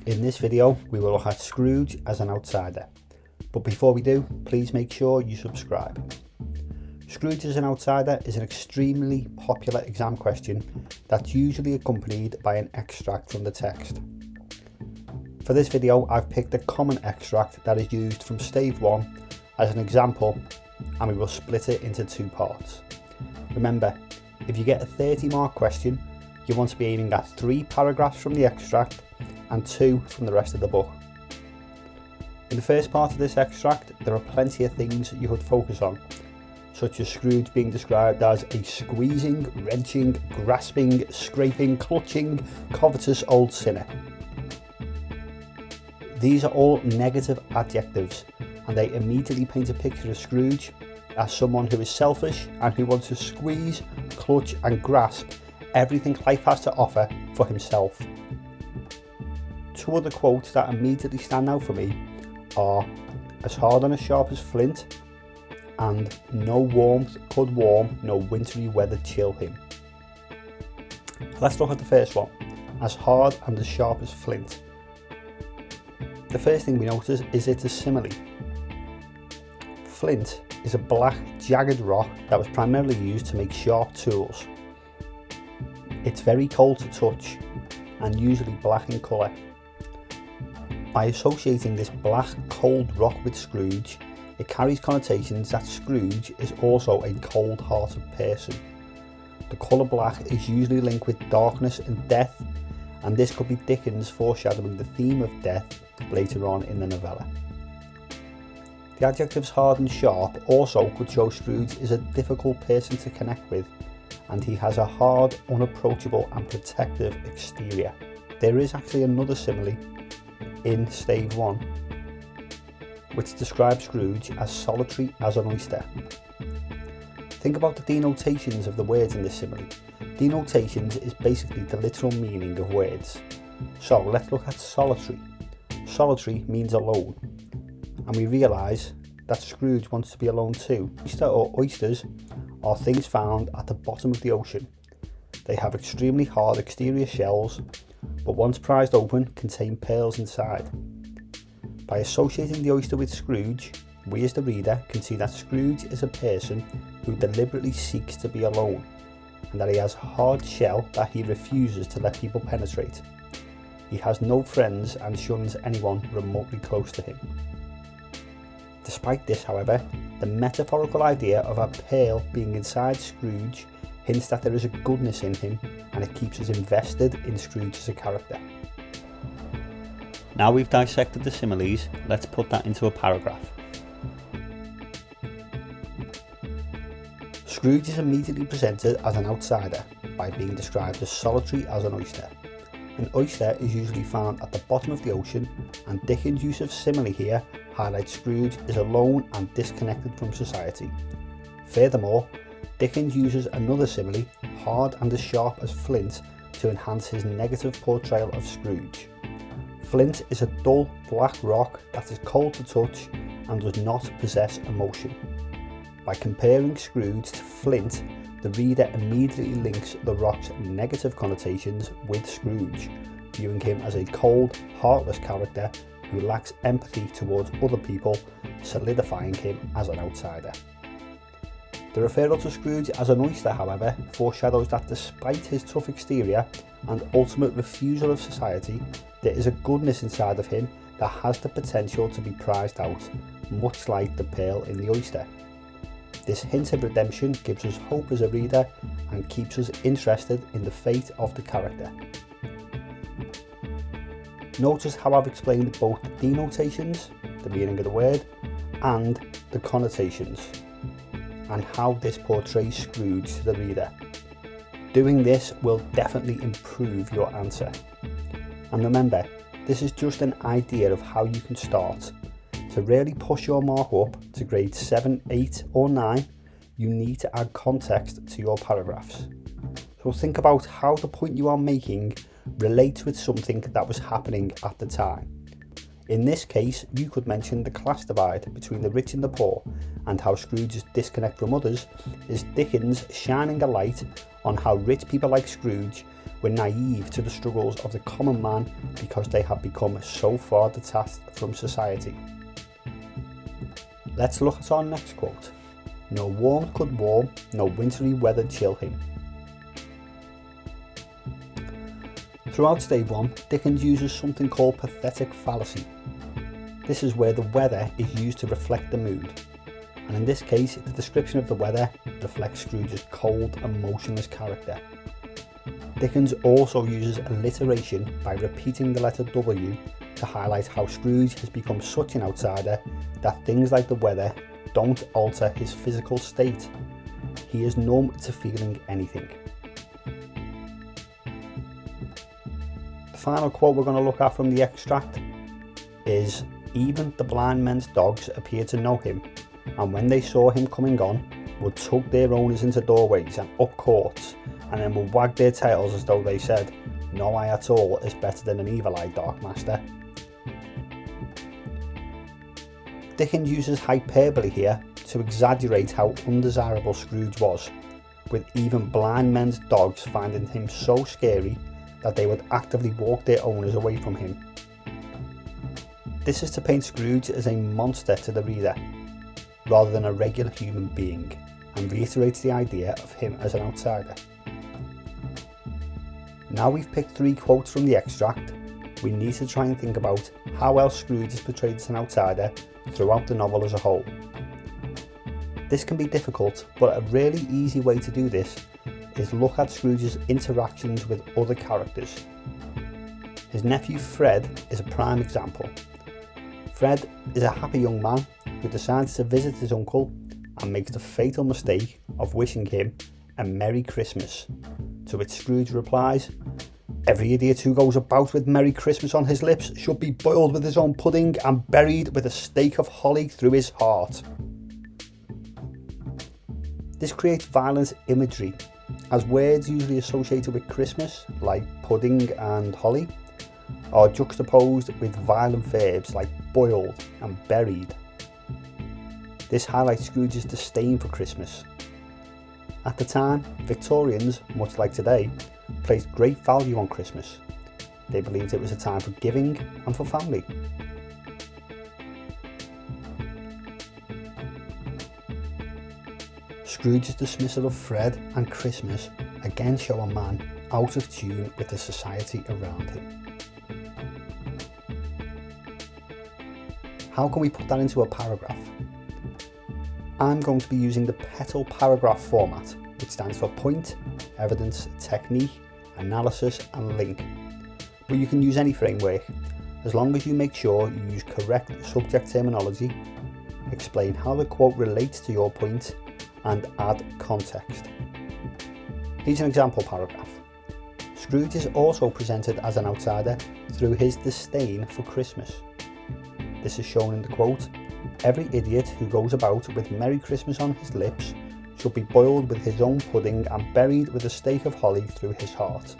In this video, we will look at Scrooge as an outsider. But before we do, please make sure you subscribe. Scrooge as an outsider is an extremely popular exam question that's usually accompanied by an extract from the text. For this video, I've picked a common extract that is used from Stave One as an example, and we will split it into two parts. Remember, if you get a 30-mark question, you want to be aiming at 3 paragraphs from the extract and 2 from the rest of the book. In the first part of this extract, there are plenty of things you could focus on, such as Scrooge being described as a squeezing, wrenching, grasping, scraping, clutching, covetous old sinner. These are all negative adjectives, and they immediately paint a picture of Scrooge as someone who is selfish and who wants to squeeze, clutch and grasp everything life has to offer for himself. Two other quotes that immediately stand out for me are "as hard and as sharp as flint" and "no warmth could warm, no wintry weather chill him." Let's look at the first one, "as hard and as sharp as flint." The first thing we notice is it's a simile. Flint is a black, jagged rock that was primarily used to make sharp tools. It's very cold to touch and usually black in colour. By associating this black, cold rock with Scrooge, it carries connotations that Scrooge is also a cold-hearted person. The colour black is usually linked with darkness and death, and this could be Dickens foreshadowing the theme of death later on in the novella. The adjectives hard and sharp also could show Scrooge is a difficult person to connect with, and he has a hard, unapproachable and protective exterior. There is actually another simile in Stave One, which describes Scrooge as solitary as an oyster. Think about the denotations of the words in this simile. Denotations is basically the literal meaning of words. So let's look at solitary. Solitary means alone, and we realise that Scrooge wants to be alone too. Oyster or oysters are things found at the bottom of the ocean. They have extremely hard exterior shells, but once prized open, contain pearls inside. By associating the oyster with Scrooge, we as the reader can see that Scrooge is a person who deliberately seeks to be alone, and that he has a hard shell that he refuses to let people penetrate. He has no friends and shuns anyone remotely close to him. Despite this, however, the metaphorical idea of a pearl being inside Scrooge hints that there is a goodness in him, and it keeps us invested in Scrooge as a character. Now we've dissected the similes, let's put that into a paragraph. Scrooge is immediately presented as an outsider by being described as solitary as an oyster. An oyster is usually found at the bottom of the ocean, and Dickens' use of simile here highlights Scrooge is alone and disconnected from society. Furthermore, Dickens uses another simile, hard and as sharp as flint, to enhance his negative portrayal of Scrooge. Flint is a dull black rock that is cold to touch and does not possess emotion. By comparing Scrooge to flint, the reader immediately links the rock's negative connotations with Scrooge, viewing him as a cold, heartless character who lacks empathy towards other people, solidifying him as an outsider. The referral to Scrooge as an oyster, however, foreshadows that despite his tough exterior and ultimate refusal of society, there is a goodness inside of him that has the potential to be prized out, much like the pearl in the oyster. This hint of redemption gives us hope as a reader and keeps us interested in the fate of the character. Notice how I've explained both the denotations, the meaning of the word, and the connotations, and how this portrays Scrooge to the reader. Doing this will definitely improve your answer. And remember, this is just an idea of how you can start. To really push your mark up to grade 7, 8 or 9, you need to add context to your paragraphs. So think about how the point you are making relates with something that was happening at the time. In this case, you could mention the class divide between the rich and the poor, and how Scrooge's disconnect from others is Dickens shining a light on how rich people like Scrooge were naive to the struggles of the common man because they had become so far detached from society. Let's look at our next quote. No warmth could warm, no wintry weather chill him. Throughout Stave One, Dickens uses something called pathetic fallacy. This is where the weather is used to reflect the mood, and in this case, the description of the weather reflects Scrooge's cold and motionless character. Dickens also uses alliteration by repeating the letter W to highlight how Scrooge has become such an outsider that things like the weather don't alter his physical state. He is numb to feeling anything. The final quote we're going to look at from the extract is, "Even the blind men's dogs appeared to know him, and when they saw him coming on, would tug their owners into doorways and up courts, and then would wag their tails as though they said, 'No eye at all is better than an evil eye, dark master.'" Dickens uses hyperbole here to exaggerate how undesirable Scrooge was, with even blind men's dogs finding him so scary that they would actively walk their owners away from him. This is to paint Scrooge as a monster to the reader, rather than a regular human being, and reiterates the idea of him as an outsider. Now we've picked 3 quotes from the extract, we need to try and think about how else Scrooge is portrayed as an outsider throughout the novel as a whole. This can be difficult, but a really easy way to do this is look at Scrooge's interactions with other characters. His nephew Fred is a prime example. Fred is a happy young man who decides to visit his uncle and makes the fatal mistake of wishing him a Merry Christmas, to which Scrooge replies, "Every idiot who goes about with Merry Christmas on his lips should be boiled with his own pudding and buried with a stake of holly through his heart." This creates violent imagery, as words usually associated with Christmas, like pudding and holly, are juxtaposed with violent verbs like boiled and buried. This highlights Scrooge's disdain for Christmas. At the time, Victorians, much like today, placed great value on Christmas. They believed it was a time for giving and for family. Scrooge's dismissal of Fred and Christmas again show a man out of tune with the society around him. How can we put that into a paragraph? I'm going to be using the petal paragraph format, which stands for point, evidence, technique, analysis and link. But you can use any framework, as long as you make sure you use correct subject terminology, explain how the quote relates to your point, and add context. Here's an example paragraph. Scrooge is also presented as an outsider through his disdain for Christmas. This is shown in the quote, "Every idiot who goes about with Merry Christmas on his lips should be boiled with his own pudding and buried with a stake of holly through his heart."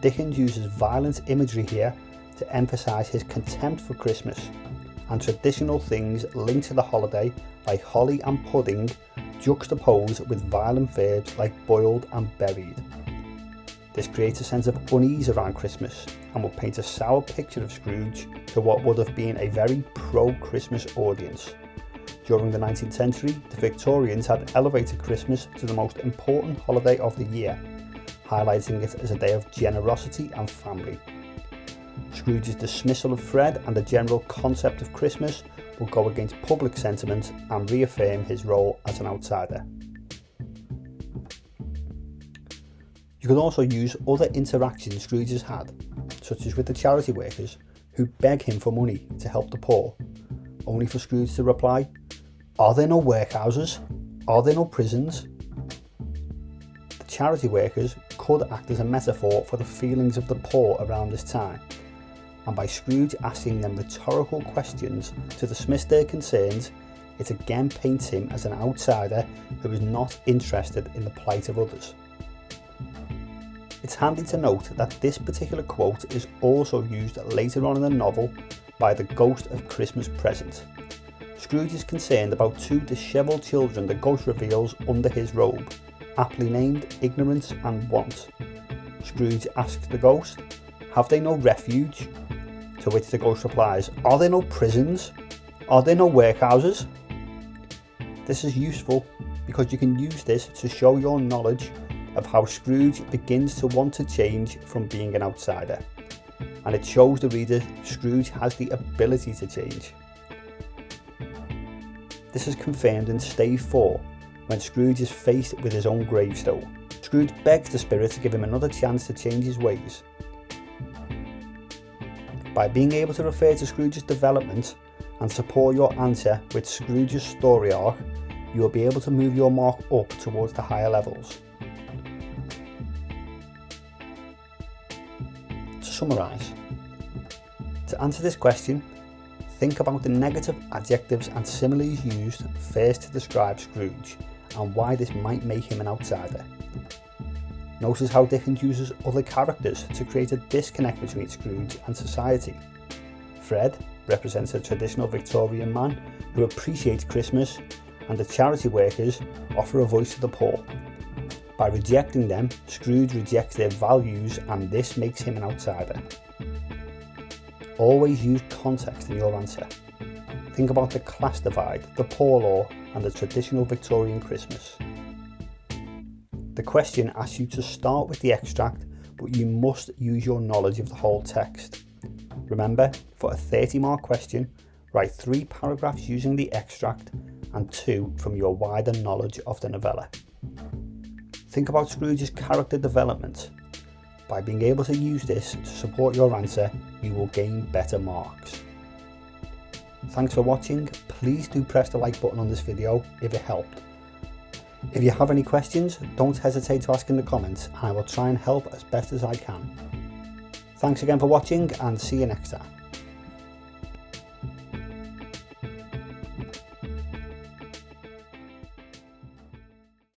Dickens uses violent imagery here to emphasise his contempt for Christmas, and traditional things linked to the holiday like holly and pudding juxtaposed with violent verbs like boiled and buried. This creates a sense of unease around Christmas and will paint a sour picture of Scrooge to what would have been a very pro-Christmas audience. During the 19th century, the Victorians had elevated Christmas to the most important holiday of the year, highlighting it as a day of generosity and family. Scrooge's dismissal of Fred and the general concept of Christmas will go against public sentiment and reaffirm his role as an outsider. You could also use other interactions Scrooge has had, such as with the charity workers who beg him for money to help the poor, only for Scrooge to reply, "Are there no workhouses? Are there no prisons?" The charity workers could act as a metaphor for the feelings of the poor around this time, and by Scrooge asking them rhetorical questions to dismiss their concerns, it again paints him as an outsider who is not interested in the plight of others. It's handy to note that this particular quote is also used later on in the novel by the ghost of Christmas Present. Scrooge is concerned about 2 dishevelled children the ghost reveals under his robe, aptly named Ignorance and Want. Scrooge asks the ghost. Have they no refuge? To which the ghost replies, are there no prisons? Are there no workhouses? This is useful because you can use this to show your knowledge of how Scrooge begins to want to change from being an outsider. And it shows the reader Scrooge has the ability to change. This is confirmed in Stave 4, when Scrooge is faced with his own gravestone. Scrooge begs the spirit to give him another chance to change his ways. By being able to refer to Scrooge's development and support your answer with Scrooge's story arc, you will be able to move your mark up towards the higher levels. To summarise, to answer this question, think about the negative adjectives and similes used first to describe Scrooge and why this might make him an outsider. Notice how Dickens uses other characters to create a disconnect between Scrooge and society. Fred represents a traditional Victorian man who appreciates Christmas, and the charity workers offer a voice to the poor. By rejecting them, Scrooge rejects their values, and this makes him an outsider. Always use context in your answer. Think about the class divide, the poor law, and the traditional Victorian Christmas. The question asks you to start with the extract, but you must use your knowledge of the whole text. Remember, for a 30-mark question, write 3 paragraphs using the extract and 2 from your wider knowledge of the novella. Think about Scrooge's character development. By being able to use this to support your answer, you will gain better marks. Thanks for watching. Please do press the like button on this video if it helped. If you have any questions, don't hesitate to ask in the comments, and I will try and help as best as I can. Thanks again for watching, and see you next time.